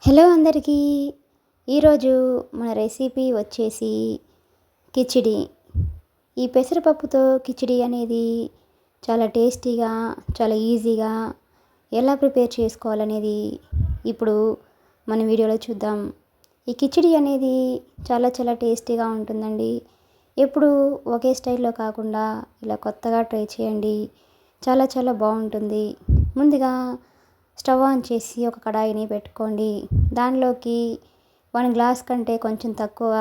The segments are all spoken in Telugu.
హలో అందరికీ. ఈరోజు మన రెసిపీ వచ్చేసి కిచిడి. ఈ పెసరపప్పుతో కిచిడి అనేది చాలా టేస్టీగా, చాలా ఈజీగా ఎలా ప్రిపేర్ చేసుకోవాలనేది ఇప్పుడు మన వీడియోలో చూద్దాం. ఈ కిచిడి అనేది చాలా చాలా టేస్టీగా ఉంటుందండి. ఎప్పుడు ఒకే స్టైల్లో కాకుండా ఇలా కొత్తగా ట్రై చేయండి. చాలా చాలా బాగుంటుంది. ముందుగా స్టవ్ ఆన్ చేసి ఒక కడాయిని పెట్టుకోండి. దానిలోకి 1 గ్లాస్ కంటే కొంచెం తక్కువ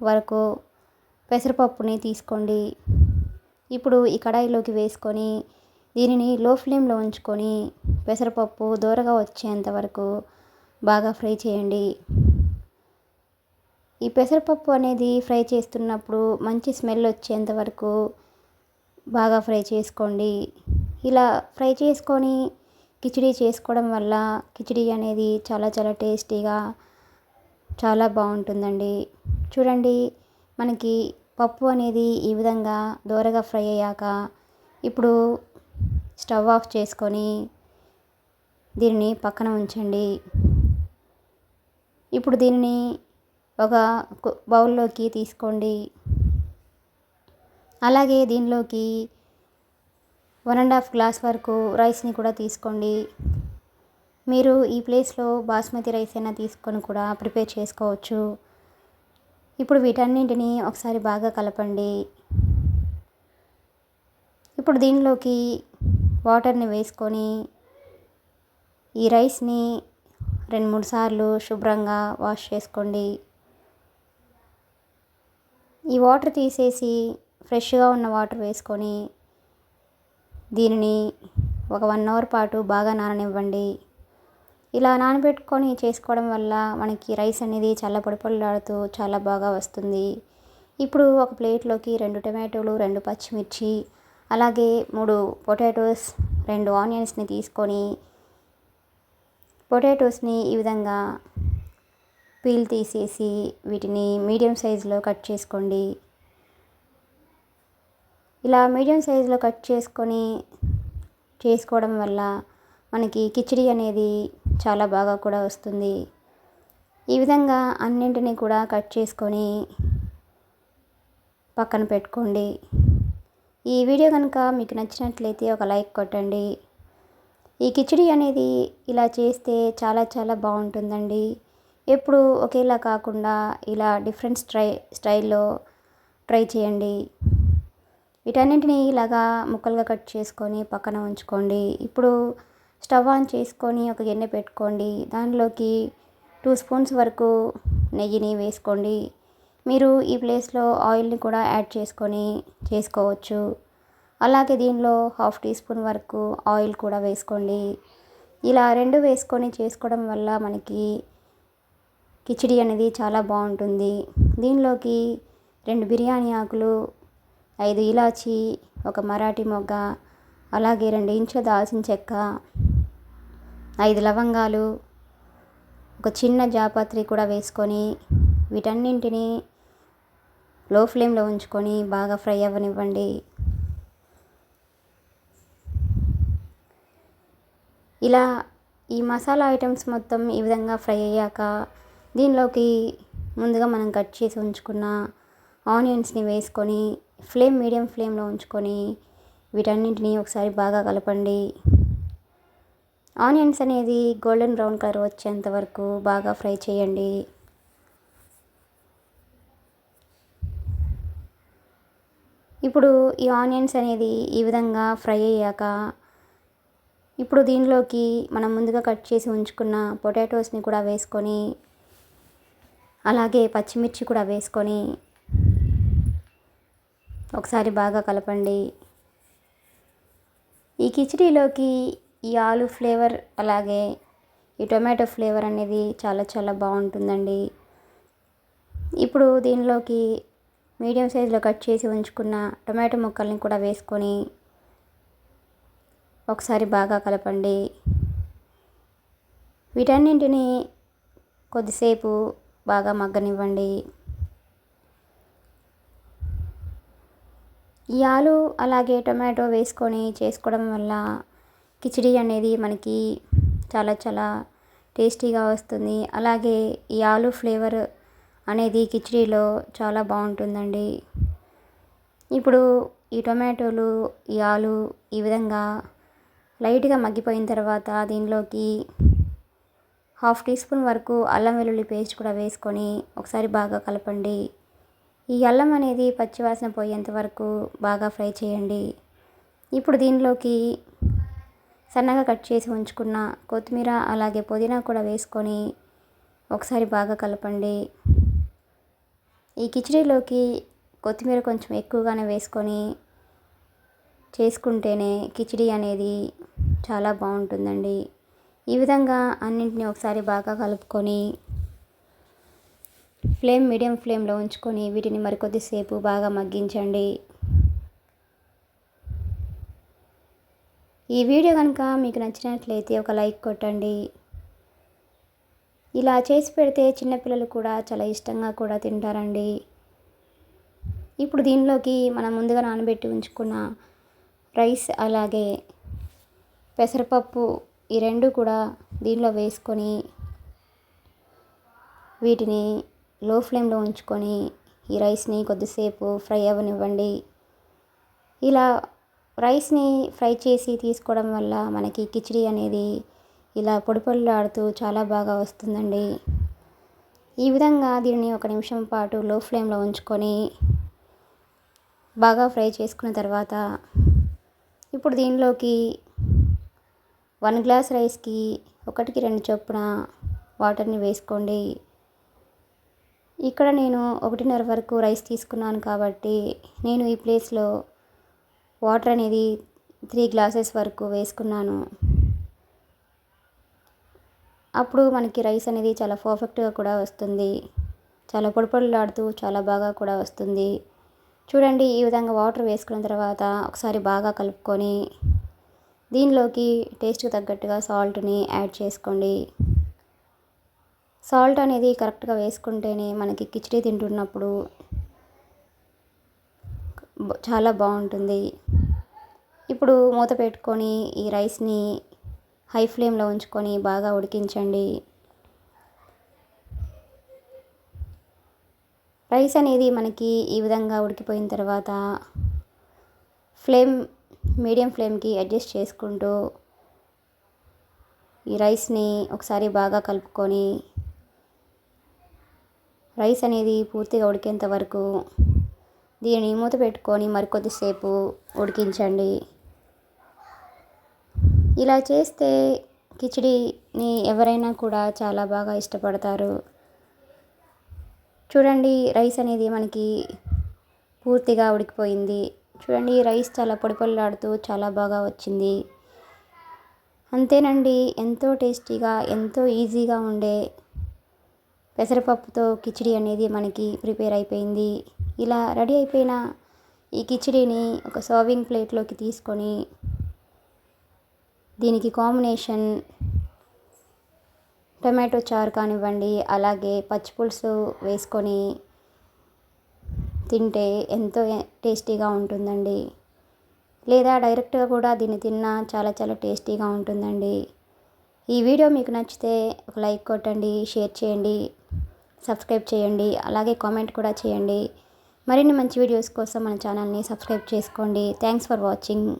వరకు పెసరపప్పుని తీసుకోండి. ఇప్పుడు ఈ కడాయిలోకి వేసుకొని దీనిని లో ఫ్లేమ్లో ఉంచుకొని పెసరపప్పు దూరగా వచ్చేంత వరకు బాగా ఫ్రై చేయండి. ఈ పెసరపప్పు అనేది ఫ్రై చేస్తున్నప్పుడు మంచి స్మెల్ వచ్చేంత వరకు బాగా ఫ్రై చేసుకోండి. ఇలా ఫ్రై చేసుకొని కిచిడి చేసుకోవడం వల్ల కిచిడి అనేది చాలా చాలా టేస్టీగా చాలా బాగుంటుందండి. చూడండి, మనకి పప్పు అనేది ఈ విధంగా దోరగా ఫ్రై అయ్యాక ఇప్పుడు స్టవ్ ఆఫ్ చేసుకొని దీనిని పక్కన ఉంచండి. ఇప్పుడు దీనిని ఒక బౌల్లోకి తీసుకోండి. అలాగే దీనిలోకి 1.5 గ్లాస్ వరకు రైస్ని కూడా తీసుకోండి. మీరు ఈ ప్లేస్లో బాస్మతి రైస్ అయినా తీసుకొని కూడా ప్రిపేర్ చేసుకోవచ్చు. ఇప్పుడు వీటన్నింటిని ఒకసారి బాగా కలపండి. ఇప్పుడు దీనిలోకి వాటర్ని వేసుకొని ఈ రైస్ని 2-3 సార్లు శుభ్రంగా వాష్ చేసుకోండి. ఈ వాటర్ తీసేసి ఫ్రెష్గా ఉన్న వాటర్ వేసుకొని దీనిని ఒక 1 అవర్ పాటు బాగా నాననివ్వండి. ఇలా నానబెట్టుకొని చేసుకోవడం వల్ల మనకి రైస్ అనేది చాలా పొడిపొడిలాడుతూ చాలా బాగా వస్తుంది. ఇప్పుడు ఒక ప్లేట్లోకి 2 టమాటోలు, 2 పచ్చిమిర్చి, అలాగే 3 పొటాటోస్, 2 ఆనియన్స్ని తీసుకొని పొటాటోస్ని ఈ విధంగా పీల్ తీసేసి వీటిని మీడియం సైజులో కట్ చేసుకోండి. ఇలా మీడియం సైజులో కట్ చేసుకొని చేసుకోవడం వల్ల మనకి కిచిడి అనేది చాలా బాగా కూడా వస్తుంది. ఈ విధంగా అన్నింటినీ కూడా కట్ చేసుకొని పక్కన పెట్టుకోండి. ఈ వీడియో కనుక మీకు నచ్చినట్లయితే ఒక లైక్ కొట్టండి. ఈ కిచిడి అనేది ఇలా చేస్తే చాలా చాలా బాగుంటుందండి. ఎప్పుడు ఒకేలా కాకుండా ఇలా డిఫరెంట్ స్టైల్లో ట్రై చేయండి. వీటన్నింటినీ ఇలాగా ముక్కలుగా కట్ చేసుకొని పక్కన ఉంచుకోండి. ఇప్పుడు స్టవ్ ఆన్ చేసుకొని ఒక గిన్నె పెట్టుకోండి. దానిలోకి 2 స్పూన్స్ వరకు నెయ్యిని వేసుకోండి. మీరు ఈ ప్లేస్లో ఆయిల్ని కూడా యాడ్ చేసుకొని చేసుకోవచ్చు. అలాగే దీనిలో 1/2 టీ స్పూన్ వరకు ఆయిల్ కూడా వేసుకోండి. ఇలా 2 వేసుకొని చేసుకోవడం వల్ల మనకి కిచిడి అనేది చాలా బాగుంటుంది. దీనిలోకి 2 బిర్యానీ ఆకులు, 5 ఇలాచి, 1 మరాఠీ మొగ్గ, అలాగే 2 ఇంచుల దాల్చిన చెక్క, 5 లవంగాలు, ఒక చిన్న జాపత్రి కూడా వేసుకొని వీటన్నింటినీ లో ఫ్లేమ్లో ఉంచుకొని బాగా ఫ్రై అవ్వనివ్వండి. ఇలా ఈ మసాలా ఐటమ్స్ మొత్తం ఈ విధంగా ఫ్రై అయ్యాక దీనిలోకి ముందుగా మనం కట్ చేసి ఉంచుకున్న ఆనియన్స్ని వేసుకొని మీడియం ఫ్లేమ్లో ఉంచుకొని వీటన్నింటినీ ఒకసారి బాగా కలపండి. ఆనియన్స్ అనేది గోల్డెన్ బ్రౌన్ కలర్ వచ్చేంత వరకు బాగా ఫ్రై చేయండి. ఇప్పుడు ఈ ఆనియన్స్ అనేది ఈ విధంగా ఫ్రై అయ్యాక ఇప్పుడు దీనిలోకి మనం ముందుగా కట్ చేసి ఉంచుకున్న పొటాటోస్ని కూడా వేసుకొని అలాగే పచ్చిమిర్చి కూడా వేసుకొని ఒకసారి బాగా కలపండి. ఈ కిచిడీలోకి ఈ ఆలు ఫ్లేవర్ అలాగే ఈ టొమాటో ఫ్లేవర్ అనేది చాలా చాలా బాగుంటుందండి. ఇప్పుడు దీనిలోకి మీడియం సైజులో కట్ చేసి ఉంచుకున్న టొమాటో ముక్కల్ని కూడా వేసుకొని ఒకసారి బాగా కలపండి. వీటన్నింటినీ కొద్దిసేపు బాగా మగ్గనివ్వండి. ఈ ఆలు అలాగే టొమాటో వేసుకొని చేసుకోవడం వల్ల కిచిడి అనేది మనకి చాలా చాలా టేస్టీగా వస్తుంది. అలాగే ఈ ఆలు ఫ్లేవర్ అనేది కిచిడీలో చాలా బాగుంటుందండి. ఇప్పుడు ఈ టొమాటోలు, ఈ ఆలు ఈ విధంగా లైట్గా మగ్గిపోయిన తర్వాత దీనిలోకి హాఫ్ టీ స్పూన్ వరకు అల్లం వెల్లుల్లి పేస్ట్ కూడా వేసుకొని ఒకసారి బాగా కలపండి. ఈ అల్లం అనేది పచ్చివాసన పోయేంత వరకు బాగా ఫ్రై చేయండి. ఇప్పుడు దీనిలోకి సన్నగా కట్ చేసి ఉంచుకున్న కొత్తిమీర అలాగే పుదీనా కూడా వేసుకొని ఒకసారి బాగా కలపండి. ఈ కిచిడీలోకి కొత్తిమీర కొంచెం ఎక్కువగానే వేసుకొని చేసుకుంటేనే కిచిడీ అనేది చాలా బాగుంటుందండి. ఈ విధంగా అన్నింటినీ ఒకసారి బాగా కలుపుకొని మీడియం ఫ్లేమ్లో ఉంచుకొని వీటిని మరికొద్దిసేపు బాగా మగ్గించండి. ఈ వీడియో కనుక మీకు నచ్చినట్లయితే ఒక లైక్ కొట్టండి. ఇలా చేసి పెడితే చిన్నపిల్లలు కూడా చాలా ఇష్టంగా కూడా తింటారండి. ఇప్పుడు దీనిలోకి మనం ముందుగా నానబెట్టి ఉంచుకున్న రైస్ అలాగే పెసరపప్పు ఈ రెండు కూడా దీనిలో వేసుకొని వీటిని లో ఫ్లేమ్లో ఉంచుకొని ఈ రైస్ని కొద్దిసేపు ఫ్రై అవ్వనివ్వండి. ఇలా రైస్ని ఫ్రై చేసి తీసుకోవడం వల్ల మనకి కిచిడీ అనేది ఇలా పొడి పొడిలాడుతూ చాలా బాగా వస్తుందండి. ఈ విధంగా దీనిని 1 నిమిషం పాటు లో ఫ్లేమ్లో ఉంచుకొని బాగా ఫ్రై చేసుకున్న తర్వాత ఇప్పుడు దీనిలోకి 1 గ్లాస్ రైస్కి 1కి 2 చొప్పున వాటర్ని వేసుకోండి. ఇక్కడ నేను 1.5 వరకు రైస్ తీసుకున్నాను కాబట్టి నేను ఈ ప్లేస్లో వాటర్ అనేది 3 గ్లాసెస్ వరకు వేసుకున్నాను. అప్పుడు మనకి రైస్ అనేది చాలా పర్ఫెక్ట్గా కూడా వస్తుంది. చాలా పొడి పొడిలాడుతూ చాలా బాగా కూడా వస్తుంది. చూడండి, ఈ విధంగా వాటర్ వేసుకున్న తర్వాత ఒకసారి బాగా కలుపుకొని దీనిలోకి టేస్ట్కి తగ్గట్టుగా సాల్ట్ని యాడ్ చేసుకోండి. సాల్ట్ అనేది కరెక్ట్గా వేసుకుంటేనే మనకి కిచిడీ తింటున్నప్పుడు చాలా బాగుంటుంది. ఇప్పుడు మూత పెట్టుకొని ఈ రైస్ని హై ఫ్లేమ్లో ఉంచుకొని బాగా ఉడికించండి. రైస్ అనేది మనకి ఈ విధంగా ఉడికిపోయిన తర్వాత మీడియం ఫ్లేమ్కి అడ్జస్ట్ చేసుకుంటూ ఈ రైస్ని ఒకసారి బాగా కలుపుకొని రైస్ అనేది పూర్తిగా ఉడికేంత వరకు దీనిని మూత పెట్టుకొని మరికొద్దిసేపు ఉడికించండి. ఇలా చేస్తే కిచిడీని ఎవరైనా కూడా చాలా బాగా ఇష్టపడతారు. చూడండి, రైస్ అనేది మనకి పూర్తిగా ఉడికిపోయింది. చూడండి, రైస్ చాలా పొడి పొడిలాడుతూ చాలా బాగా వచ్చింది. అంతేనండి, ఎంతో టేస్టీగా ఎంతో ఈజీగా ఉండే పెసరపప్పుతో కిచిడీ అనేది మనకి ప్రిపేర్ అయిపోయింది. ఇలా రెడీ అయిపోయిన ఈ కిచిడీని ఒక సర్వింగ్ ప్లేట్లోకి తీసుకొని దీనికి కాంబినేషన్ టొమాటో చారు కానివ్వండి, అలాగే పచ్చిపులుసు వేసుకొని తింటే ఎంతో టేస్టీగా ఉంటుందండి. లేదా డైరెక్ట్గా కూడా దీన్ని తిన్నా చాలా చాలా టేస్టీగా ఉంటుందండి. ఈ వీడియో మీకు నచ్చితే ఒక లైక్ కొట్టండి, షేర్ చేయండి, సబ్స్క్రైబ్ చేయండి, అలాగే కామెంట్ కూడా చేయండి. మరిన్ని మంచి వీడియోస్ కోసం మన ఛానల్ని సబ్స్క్రైబ్ చేసుకోండి. Thanks for watching.